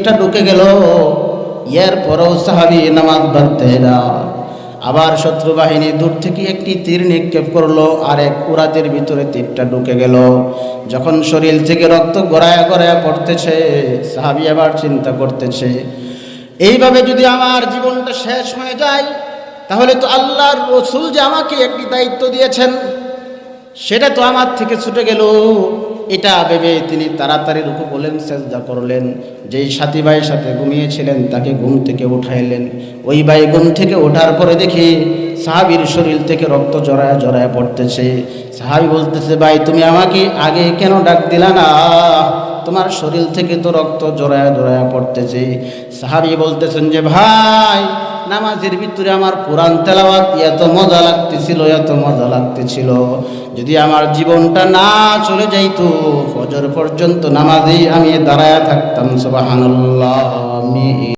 তীরটা ঢুকে গেল। এরপরেও সাহাবী নামাজ বাদ দেয় না। আবার শত্রু বাহিনী দূর থেকে একটি তীর নিক্ষেপ করলো, আর এক উরাতের ভিতরে তীরটা ঢুকে গেল। যখন শরীর থেকে রক্ত গড়ায়া গড়ায়া পড়তেছে, সাহাবী আবার চিন্তা করতেছে, এইভাবে যদি আমার জীবনটা শেষ হয়ে যায়, তাহলে তো আল্লাহর রাসূল যে আমাকে একটি দায়িত্ব দিয়েছেন সেটা তো আমার থেকে ছুটে গেল। এটা ভেবে তিনি তাড়াতাড়ি রুকু করলেন, সেজদা করলেন। যেই সাথী ভাইয়ের সাথে ঘুমিয়েছিলেন তাকে ঘুম থেকে উঠাইলেন। ওই ভাই ঘুম থেকে ওঠার পরে দেখি সাহাবীর শরীর থেকে রক্ত জড়ায় জড়ায় পড়তেছে। সাহাবী বলতেছে, ভাই তুমি আমাকে আগে কেন ডাক দিলা না? তোমার শরীর থেকে তো রক্ত জড়ায় জড়ায় পড়তেছে। সাহাবী বলতেছেন যে, ভাই নামাজের ভিতরে আমার কোরআন তেলাওয়াত এত মজা লাগতেছিল, এত মজা লাগতেছিল, যদি আমার জীবনটা না চলে যাইতো, ফজর পর্যন্ত নামাজেই আমি দাঁড়ায়া থাকতাম। সুবহানাল্লাহ।